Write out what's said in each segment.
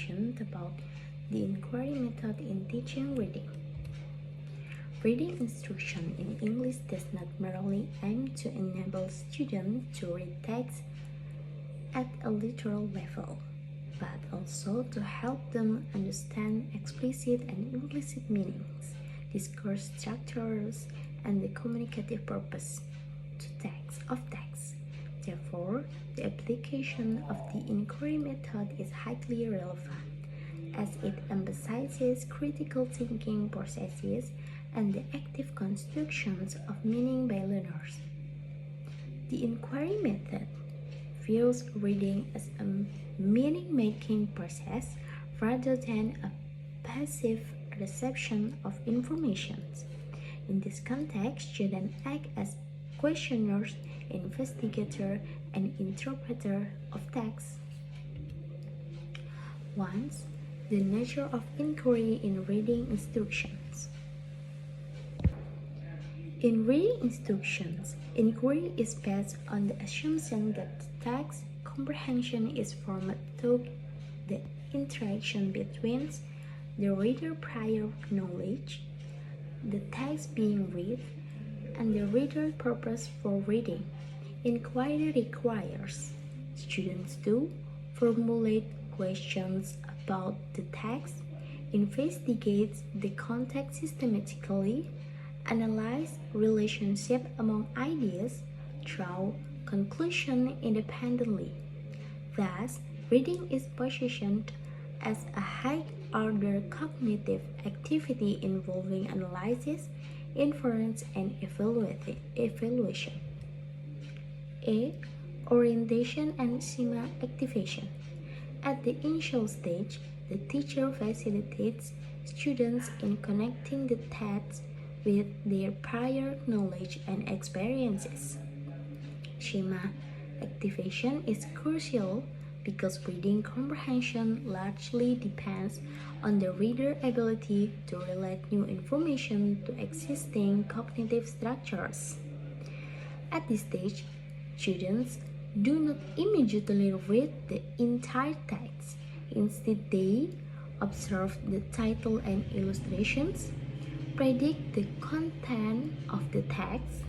information about the inquiry method in teaching reading. Reading instruction in English does not merely aim to enable students to read text at a literal level, but also to help them understand explicit and implicit meanings, discourse structures, and the communicative purpose of text. Therefore, the application of the inquiry method is highly relevant, as it emphasizes critical thinking processes and the active constructions of meaning by learners. The inquiry method views reading as a meaning-making process rather than a passive reception of information. In this context, students act as questioners, investigator, and interpreter of text. 1. The nature of inquiry in reading instructions. In reading instructions, inquiry is based on the assumption that text comprehension is formed through the interaction between the reader's prior knowledge, the text being read, and the reader's purpose for reading. Inquiry requires students to formulate questions about the text, investigate the context systematically, analyze relationships among ideas, draw conclusions independently. Thus, reading is positioned as a high-order cognitive activity involving analysis, inference, and evaluation. A. Orientation and schema activation. At the initial stage, the teacher facilitates students in connecting the text with their prior knowledge and experiences. Schema activation is crucial because reading comprehension largely depends on the reader's ability to relate new information to existing cognitive structures. At this stage, students do not immediately read the entire text. Instead, they observe the title and illustrations, predict the content of the text,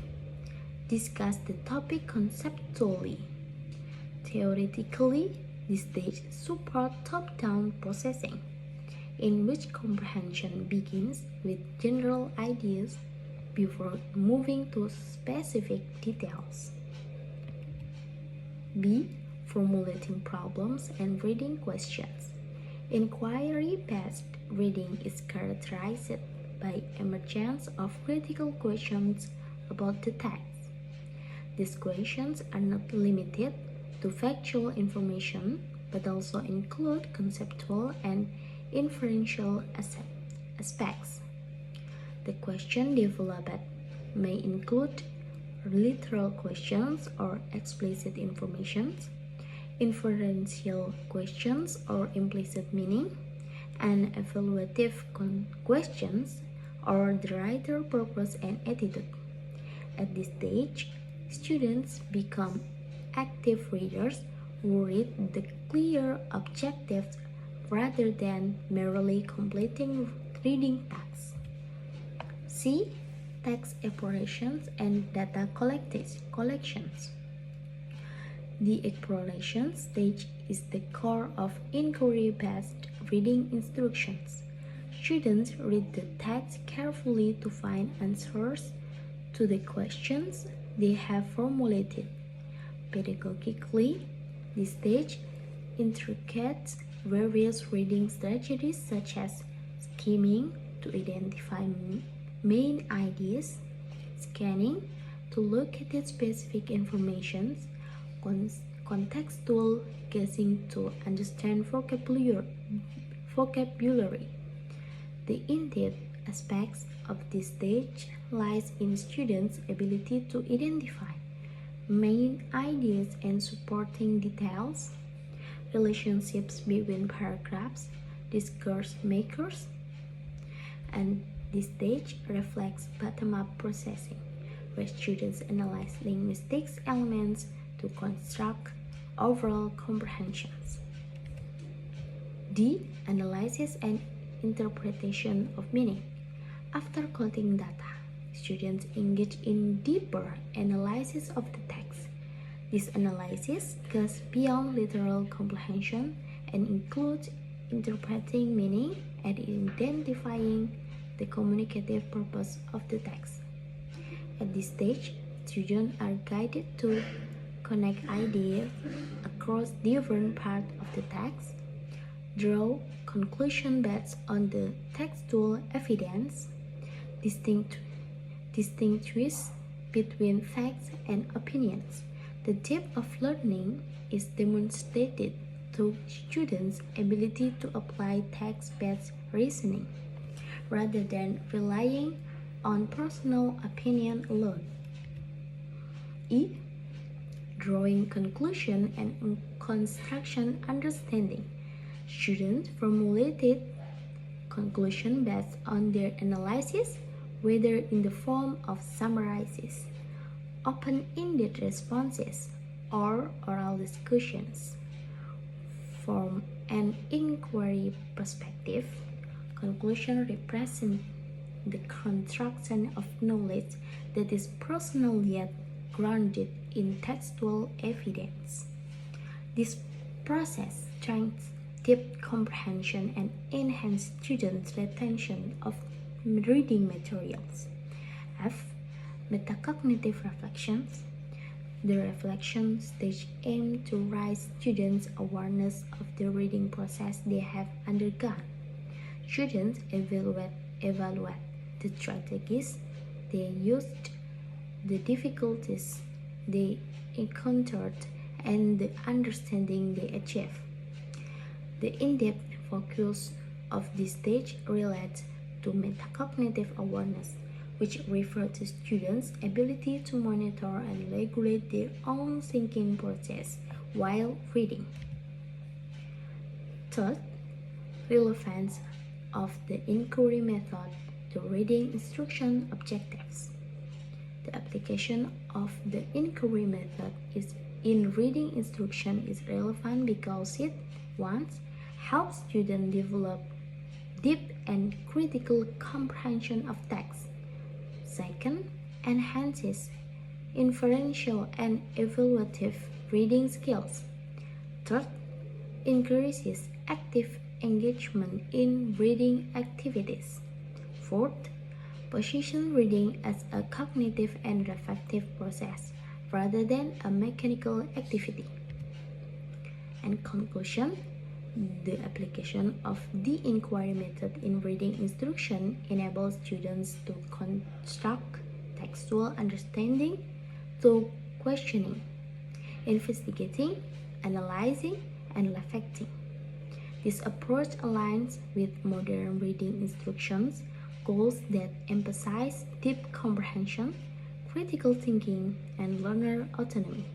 discuss the topic conceptually. Theoretically, this stage supports top-down processing, in which comprehension begins with general ideas before moving to specific details. B. Formulating problems and reading questions. Inquiry-based reading is characterized by emergence of critical questions about the text. These questions are not limited to factual information, but also include conceptual and inferential aspects. The question developed may include literal questions or explicit information, inferential questions or implicit meaning, and evaluative questions or the writer's purpose and attitude. At this stage, students become active readers who read the clear objectives rather than merely completing reading tasks. C. Text explorations and data collections. The exploration stage is the core of inquiry-based reading instructions. Students read the text carefully to find answers to the questions they have formulated. Pedagogically, this stage intricates various reading strategies such as skimming to identify main ideas, scanning to locate specific information, contextual guessing to understand vocabulary. The in-depth aspects of this stage lies in students' ability to identify main ideas and supporting details, relationships between paragraphs, discourse makers, and this stage reflects bottom-up processing, where students analyze linguistic elements to construct overall comprehensions. D. Analysis and interpretation of meaning. After collecting data, students engage in deeper analysis of the text. This analysis goes beyond literal comprehension and includes interpreting meaning and identifying the communicative purpose of the text. At this stage, students are guided to connect ideas across different parts of the text, draw conclusions based on the textual evidence, distinguish between facts and opinions. The depth of learning is demonstrated through students' ability to apply text-based reasoning, rather than relying on personal opinion alone. E. Drawing conclusion and construction understanding. Students formulated conclusion based on their analysis, whether in the form of summarizes, open-ended responses, or oral discussions. From an inquiry perspective, conclusion represent the construction of knowledge that is personal yet grounded in textual evidence. This process strengthens deep comprehension and enhances students' retention of reading materials. F. Metacognitive reflections. The reflection stage aims to raise students' awareness of the reading process they have undergone. Students evaluate the strategies they used, the difficulties they encountered, and the understanding they achieved. The in-depth focus of this stage relates to metacognitive awareness, which refers to students' ability to monitor and regulate their own thinking process while reading. Third, relevance of the inquiry method to reading instruction objectives. The application of the inquiry method in reading instruction is relevant because it, 1. Helps students develop deep and critical comprehension of text. 2. Enhances inferential and evaluative reading skills. 3. Increases active engagement in reading activities. 4. Position reading as a cognitive and reflective process rather than a mechanical activity. In conclusion, the application of the inquiry method in reading instruction enables students to construct textual understanding through questioning, investigating, analyzing, and reflecting. This approach aligns with modern reading instructions goals that emphasize deep comprehension, critical thinking, and learner autonomy.